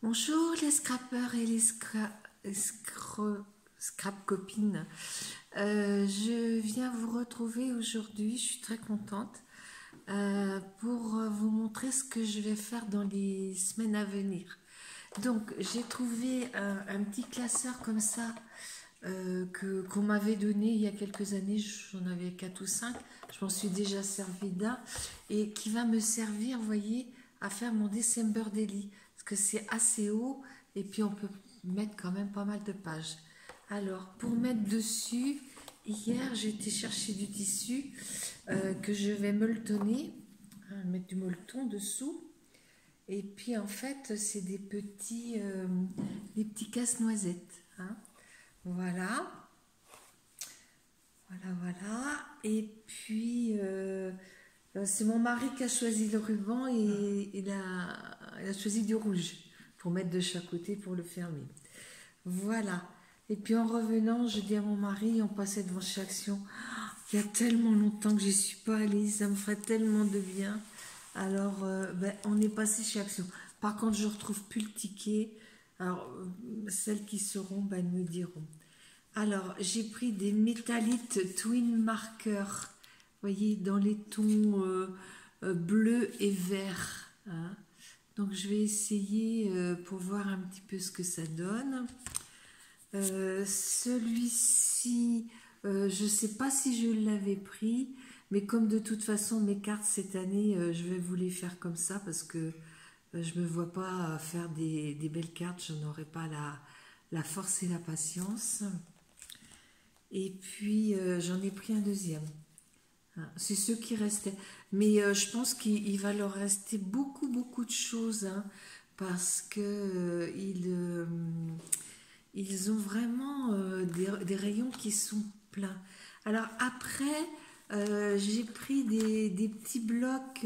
Bonjour les scrappeurs et les scrap copines. Je viens vous retrouver aujourd'hui, je suis très contente, pour vous montrer ce que je vais faire dans les semaines à venir. Donc j'ai trouvé un petit classeur comme ça qu'on m'avait donné il y a quelques années, j'en avais 4 ou 5, je m'en suis déjà servi d'un, et qui va me servir, vous voyez, à faire mon December Daily, parce que c'est assez haut, et puis on peut mettre quand même pas mal de pages. Alors, pour mettre dessus, hier j'ai été chercher du tissu que je vais molletonner, hein, mettre du molleton dessous, et puis en fait c'est des petits casse-noisettes, hein. Voilà, voilà. Et puis, c'est mon mari qui a choisi le ruban et il a choisi du rouge pour mettre de chaque côté pour le fermer. Voilà. Et puis en revenant, je dis à mon mari, on passait devant chez Action. Il y a tellement longtemps que je suis pas allée, ça me ferait tellement de bien. Alors, on est passé chez Action. Par contre, je retrouve plus le ticket. Alors, celles qui sauront, me diront. Alors, j'ai pris des métallites Twin Marker, vous voyez, dans les tons bleu et vert, hein. Donc, je vais essayer pour voir un petit peu ce que ça donne. Celui-ci, je ne sais pas si je l'avais pris, mais comme de toute façon, mes cartes cette année, je vais vous les faire comme ça parce que je ne me vois pas faire des belles cartes, je n'aurai pas la force et la patience. Et puis, j'en ai pris un deuxième. Hein, c'est ceux qui restaient. Mais je pense qu'il va leur rester beaucoup, beaucoup de choses, hein, parce que ils ont vraiment des rayons qui sont pleins. Alors après, j'ai pris des petits blocs,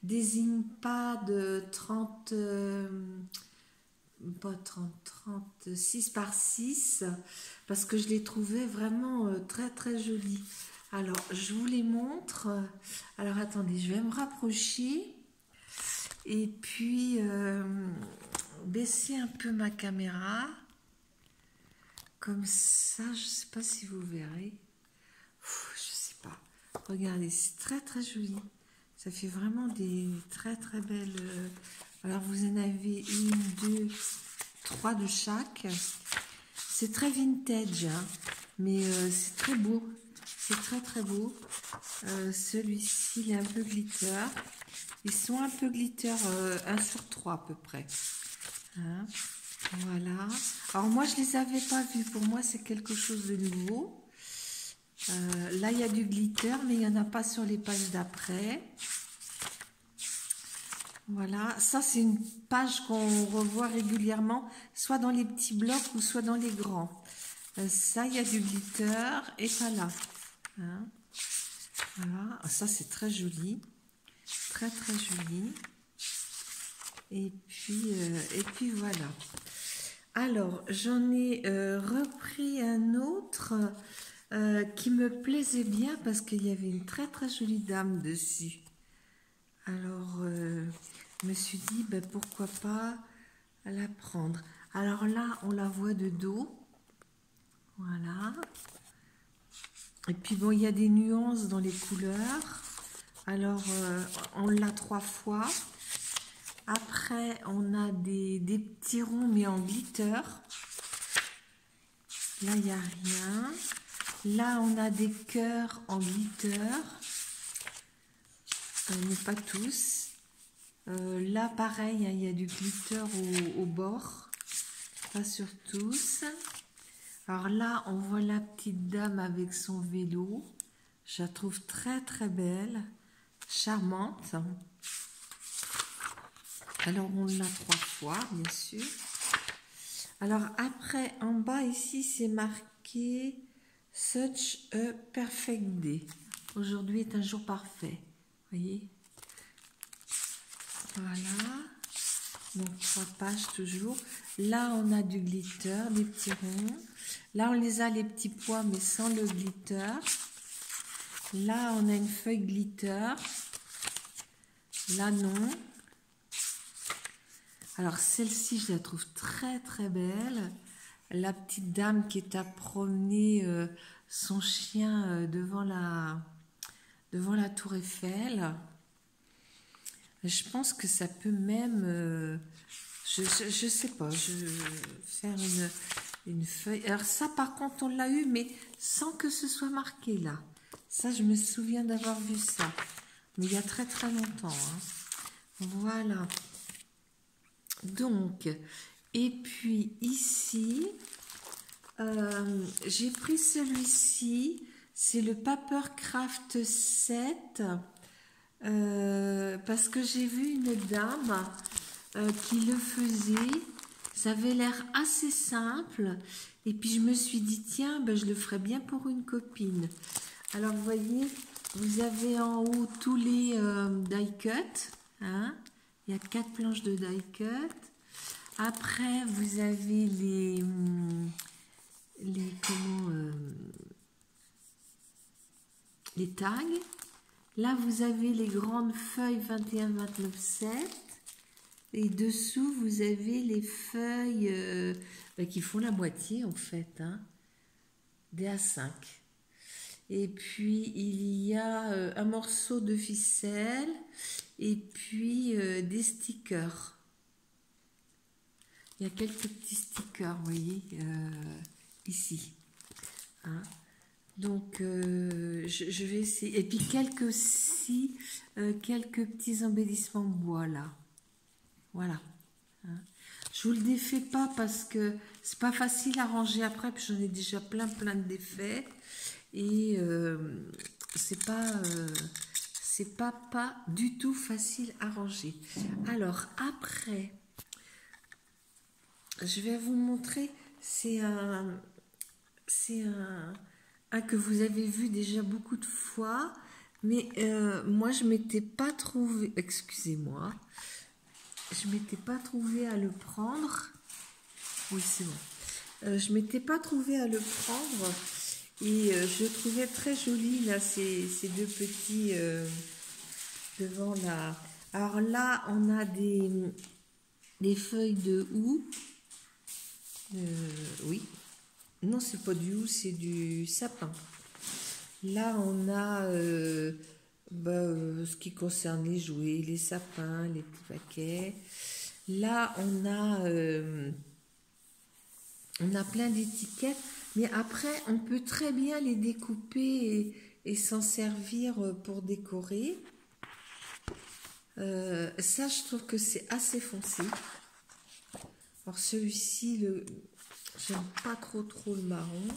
des Inkpad 30... pas 30, 6 par 6 parce que je les trouvais vraiment très très jolis. Alors je vous les montre. Alors attendez, je vais me rapprocher et puis baisser un peu ma caméra comme ça. Je sais pas si vous verrez. Je sais pas. Regardez, c'est très très joli. Ça fait vraiment des très très belles. Alors vous en avez une, deux, trois de chaque. C'est très vintage, hein, mais c'est très beau. C'est très très beau. Celui-ci, il est un peu glitter. Ils sont un peu glitter, 1 sur 3 à peu près. Hein, voilà. Alors moi, je les avais pas vus. Pour moi, c'est quelque chose de nouveau. Là, il y a du glitter, mais il n'y en a pas sur les pages d'après. Voilà, ça c'est une page qu'on revoit régulièrement, soit dans les petits blocs ou soit dans les grands. Ça, il y a du glitter et pas là. Hein, voilà, ça c'est très joli, très très joli. Et puis voilà. Alors, j'en ai repris un autre qui me plaisait bien parce qu'il y avait une très très jolie dame dessus. Alors, je me suis dit, pourquoi pas la prendre. Alors là, on la voit de dos. Voilà. Et puis bon, il y a des nuances dans les couleurs. Alors, on l'a 3 fois. Après, on a des petits ronds, mais en glitter. Là, il n'y a rien. Là, on a des cœurs en glitter. Mais pas tous. Là, pareil, hein, il y a du glitter au bord. Pas sur tous. Alors là, on voit la petite dame avec son vélo. Je la trouve très très belle, charmante. Alors on l'a 3 fois, bien sûr. Alors après, en bas ici, c'est marqué « Such a perfect day ». Aujourd'hui est un jour parfait. Voyez? Voilà. Donc 3 pages toujours. Là, on a du glitter, des petits ronds. Là, on les a les petits pois, mais sans le glitter. Là, on a une feuille glitter. Là, non. Alors celle-ci, je la trouve très très belle. La petite dame qui est à promener son chien devant la tour Eiffel. Je pense que ça peut même, je sais pas, faire une feuille. Alors ça, par contre, on l'a eu, mais sans que ce soit marqué là. Ça, je me souviens d'avoir vu ça, mais il y a très très longtemps. Hein. Voilà. Donc, et puis ici, j'ai pris celui-ci. C'est le Papercraft 7. Parce que j'ai vu une dame qui le faisait, ça avait l'air assez simple, et puis je me suis dit tiens, ben, je le ferais bien pour une copine. Alors vous voyez, vous avez en haut tous les die cut, hein, il y a 4 planches de die cut. Après vous avez les tags. Là, vous avez les grandes feuilles 21, 29, 7. Et dessous, vous avez les feuilles qui font la moitié, en fait, hein, des A5. Et puis, il y a un morceau de ficelle et puis des stickers. Il y a quelques petits stickers, vous voyez, ici. Hein. Donc, je vais essayer. Et puis, quelques petits embellissements bois, là. Voilà. Hein. Je vous le défais pas parce que c'est pas facile à ranger après, puis j'en ai déjà plein de défaits. Et c'est pas du tout facile à ranger. Alors, après, je vais vous montrer, c'est un que vous avez vu déjà beaucoup de fois, mais moi je m'étais pas trouvé, excusez-moi, je m'étais pas trouvé à le prendre. Oui, c'est bon. Je m'étais pas trouvé à le prendre et je trouvais très joli là ces deux petits devant la. Alors là, on a des feuilles de houx. Oui. Non, c'est pas du houx, c'est du sapin. Là, on a ce qui concerne les jouets, les sapins, les petits paquets. Là, on a plein d'étiquettes, mais après, on peut très bien les découper et s'en servir pour décorer. Ça, je trouve que c'est assez foncé. Alors, celui-ci, j'aime pas trop le marron.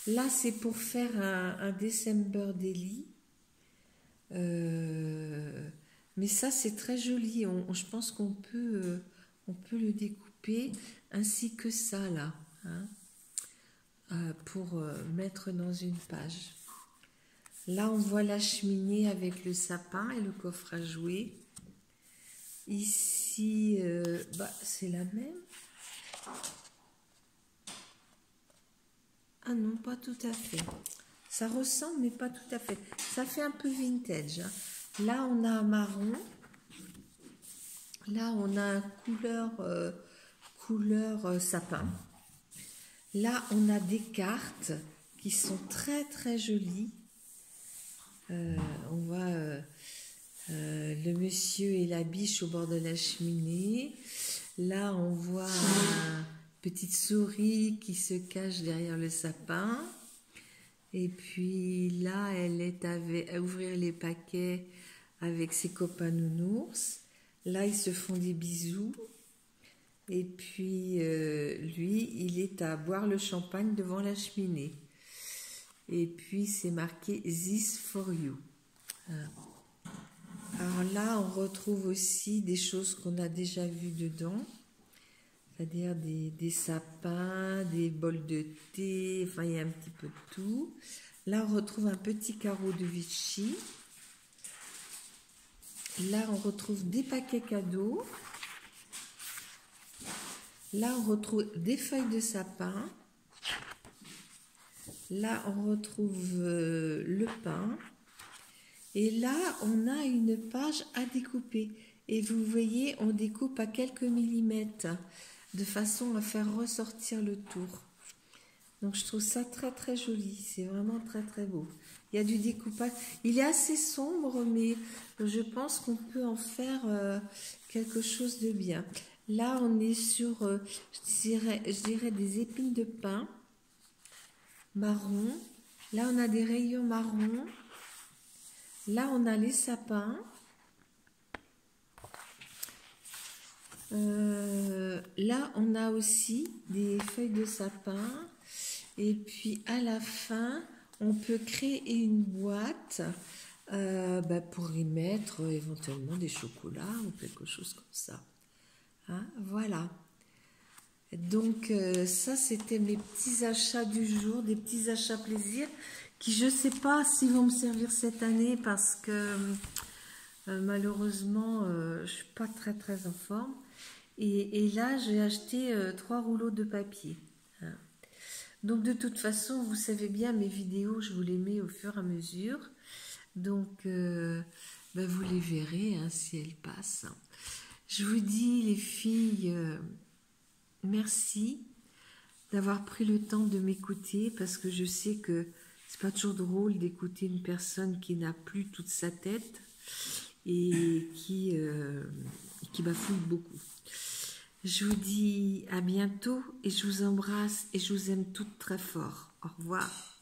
Là, c'est pour faire un December Daily. Mais ça, c'est très joli. Je pense qu'on peut le découper ainsi que ça, là. Hein, pour mettre dans une page. Là, on voit la cheminée avec le sapin et le coffre à jouer. Ici, c'est la même. Ah non, pas tout à fait. Ça ressemble, mais pas tout à fait. Ça fait un peu vintage. Hein. Là, on a un marron. Là, on a un couleur sapin. Là, on a des cartes qui sont très jolies. On voit le monsieur et la biche au bord de la cheminée. Là, on voit une petite souris qui se cache derrière le sapin. Et puis là, elle est à ouvrir les paquets avec ses copains nounours. Là, ils se font des bisous. Et puis, lui, il est à boire le champagne devant la cheminée. Et puis, c'est marqué « This for you ». Alors là, on retrouve aussi des choses qu'on a déjà vues dedans. C'est-à-dire des sapins, des bols de thé, enfin, il y a un petit peu de tout. Là, on retrouve un petit carreau de Vichy. Là, on retrouve des paquets cadeaux. Là, on retrouve des feuilles de sapin. Là, on retrouve le pain. Et là, on a une page à découper. Et vous voyez, on découpe à quelques millimètres de façon à faire ressortir le tour. Donc je trouve ça très très joli, c'est vraiment très très beau. Il y a du découpage, il est assez sombre, mais je pense qu'on peut en faire quelque chose de bien. Là on est sur, je dirais des épines de pin marron. Là on a des rayons marron. Là on a les sapins. Là on a aussi des feuilles de sapin. Et puis à la fin, on peut créer une boîte pour y mettre éventuellement des chocolats ou quelque chose comme ça. Hein, voilà. Donc ça, c'était mes petits achats du jour, des petits achats plaisir qui, je ne sais pas s'ils vont me servir cette année parce que malheureusement, je ne suis pas très très en forme. Et là, j'ai acheté 3 rouleaux de papier. Hein. Donc de toute façon, vous savez bien, mes vidéos, je vous les mets au fur et à mesure. Donc vous les verrez hein, si elles passent. Je vous dis les filles, merci d'avoir pris le temps de m'écouter parce que je sais que c'est pas toujours drôle d'écouter une personne qui n'a plus toute sa tête et qui bafouille beaucoup. Je vous dis à bientôt et je vous embrasse et je vous aime toutes très fort. Au revoir.